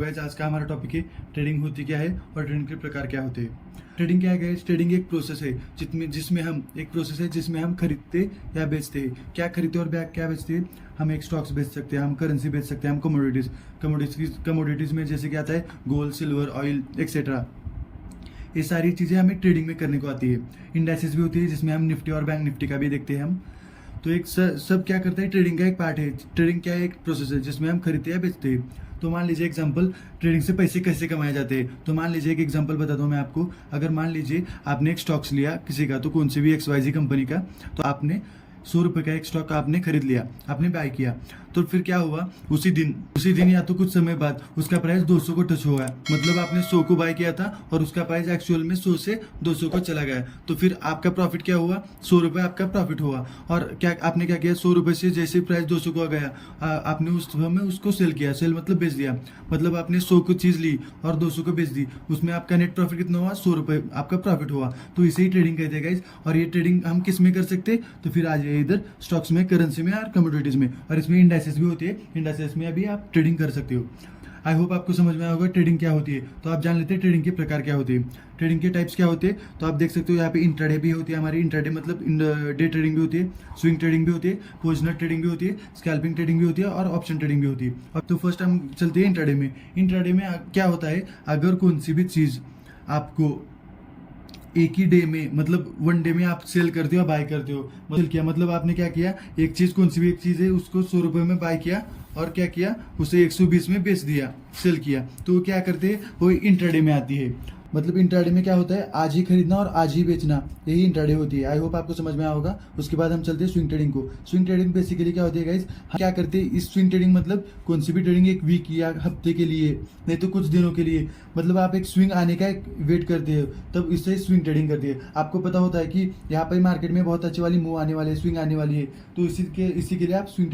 Guys, आज का हमारा टॉपिक है ट्रेडिंग होती क्या है और ट्रेडिंग के प्रकार क्या होते हैं। ट्रेडिंग क्या है गाइस? ट्रेडिंग एक प्रोसेस है जिसमें हम खरीदते या बेचते हैं। क्या खरीदते और क्या बेचते हैं? हम एक स्टॉक्स बेच सकते हैं, हम करेंसी बेच सकते हैं, हम कमोडिटीज में जैसे कि आता है गोल्ड, सिल्वर, ऑयल एक्सेट्रा। ये सारी चीज़ें हमें ट्रेडिंग में करने को आती है। इंडाइसिस भी होती है जिसमें हम निफ्टी और बैंक निफ्टी का भी देखते हैं हम। तो एक सब क्या करते हैं, ट्रेडिंग का एक पार्ट है। ट्रेडिंग क्या है? एक प्रोसेस है जिसमें हम खरीदते या बेचते हैं। तो मान लीजिए एग्जांपल, ट्रेडिंग से पैसे कैसे कमाए जाते हैं। तो मान लीजिए एक एग्जांपल बताता हूँ मैं आपको। अगर मान लीजिए आपने एक स्टॉक्स लिया किसी का, तो कौन सी भी XYZ कंपनी का, तो आपने 100 रुपये का एक स्टॉक आपने खरीद लिया, आपने बाय किया। तो फिर क्या हुआ, उसी दिन या तो कुछ समय बाद उसका प्राइस 200 को टच हो गया। मतलब आपने 100 को बाय किया था और उसका प्राइस एक्चुअल में 100 से 200 को चला गया। तो फिर आपका प्रॉफिट क्या हुआ? 100 रुपये आपका प्रॉफिट हुआ। और क्या आपने क्या किया, 100 रुपये से जैसे प्राइस 200 को आ गया, आपने उस समय उसको सेल किया। सेल मतलब बेच दिया। मतलब आपने 100 को चीज़ ली और 200 को बेच दी। उसमें आपका नेट प्रॉफिट कितना हुआ? 100 रुपये आपका प्रॉफिट हुआ। तो इसे ही ट्रेडिंग कहते हैं गाइस। और ये ट्रेडिंग हम किस में कर सकते हैं? तो फिर आ जाइए इधर, स्टॉक्स में, करेंसी में और कमोडिटीज में। और इसमें इंडाइसेस भी होती है, इंडाइसेस में अभी आप ट्रेडिंग कर सकते हो। आई होप आपको समझ में आया होगा ट्रेडिंग क्या होती है। तो आप जान लेते हैं ट्रेडिंग के प्रकार क्या होते हैं, ट्रेडिंग के टाइप्स क्या होते हैं। तो आप देख सकते हो यहाँ पे इंट्राडे भी होती है हमारी। इंट्राडे मतलब डे ट्रेडिंग भी होती है, स्विंग ट्रेडिंग भी होती है, पोजिशनल ट्रेडिंग भी होती है, स्कैल्पिंग ट्रेडिंग भी होती है और ऑप्शन ट्रेडिंग भी होती है। अब तो फर्स्ट हम चलते हैं इंट्राडे में। इंट्राडे में क्या होता है, अगर कौन सी भी चीज़ आपको एक ही डे में, मतलब वन डे में आप सेल करते हो, बाय करते हो। सेल किया मतलब आपने क्या किया, एक चीज, कौन सी भी एक चीज है, उसको 100 रुपये में बाय किया और क्या किया, उसे 120 में बेच दिया, सेल किया। तो क्या करते हैं, वो इंट्राडे में आती है। मतलब इंट्राडे में क्या होता है, आज ही खरीदना और आज ही बेचना, यही इंट्राडे होती है। आई होप आपको समझ में आया होगा। उसके बाद हम चलते हैं स्विंग ट्रेडिंग को। स्विंग ट्रेडिंग बेसिकली क्या होती है गाइस, क्या करते हैं इस स्विंग ट्रेडिंग, मतलब कौन सी भी ट्रेडिंग एक वीक या हफ्ते के लिए, नहीं तो कुछ दिनों के लिए, मतलब आप एक स्विंग आने का एक वेट करते हो, तब इससे स्विंग ट्रेडिंग करते हैं। आपको पता होता है कि यहाँ पर मार्केट में बहुत अच्छी वाली मूव आने वाली है, स्विंग आने वाली है, तो इसी के लिए आप स्विंग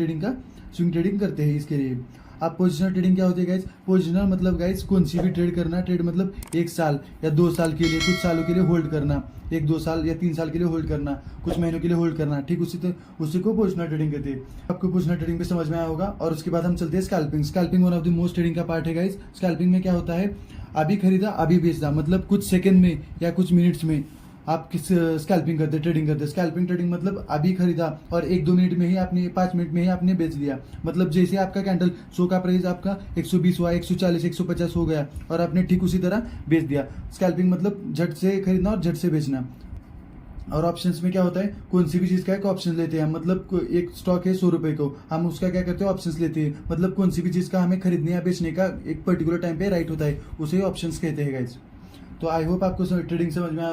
ट्रेडिंग करते हैं। इसके लिए आप पोजिशनल ट्रेडिंग क्या होती है गाइस? पोजिशनल मतलब गाइस कोई सी भी ट्रेड करना। ट्रेड मतलब 1 साल या 2 साल के लिए, कुछ सालों के लिए होल्ड करना, 1-2 साल या 3 साल के लिए होल्ड करना, कुछ महीनों के लिए होल्ड करना। ठीक उसी को पोजिशनल ट्रेडिंग कहते हैं। आपको पोजिशनल ट्रेडिंग पे समझ में आया होगा। और उसके बाद हम चलते हैं scalping. Scalping one of the most trading का पार्ट है गाइस। स्कैल्पिंग में क्या होता है, अभी खरीदा अभी बेचना, मतलब कुछ सेकंड में या कुछ मिनट्स में आप किस स्कैल्पिंग करते, ट्रेडिंग करते। स्कैल्पिंग ट्रेडिंग मतलब अभी खरीदा और 1-2 मिनट में ही आपने, 5 मिनट में ही आपने बेच दिया। मतलब जैसे आपका कैंडल 100 का प्राइस आपका 120 हुआ, 140, 150 हो गया और आपने ठीक उसी तरह बेच दिया। स्कैल्पिंग मतलब झट से खरीदना और झट से बेचना। और ऑप्शंस में क्या होता है, कौन सी भी चीज़ का एक ऑप्शन लेते हैं हम। मतलब एक स्टॉक है 100 रुपये को, हम उसका क्या करते हैं, ऑप्शंस लेते हैं। मतलब कौन सी भी चीज़ का हमें खरीदने या बेचने का एक पर्टिकुलर टाइम पे राइट होता है, उसे ऑप्शंस कहते हैं गाइस। तो आई होप आपको ट्रेडिंग समझ में आया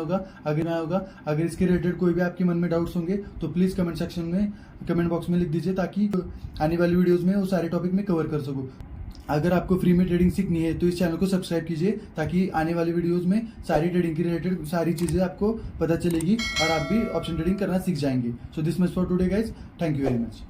होगा। अगर इसके रिलेटेड कोई भी आपके मन में डाउट्स होंगे तो प्लीज़ कमेंट सेक्शन में, कमेंट बॉक्स में लिख दीजिए, ताकि आने वाली वीडियोस में वो सारे टॉपिक में कवर कर सकूँ। अगर आपको फ्री में ट्रेडिंग सीखनी है तो इस चैनल को सब्सक्राइब कीजिए, ताकि आने वाली वीडियोस में सारी ट्रेडिंग के रिलेटेड सारी चीज़ें आपको पता चलेगी और आप भी ऑप्शन ट्रेडिंग करना सीख जाएंगे। So this much for today guys, thank you very much.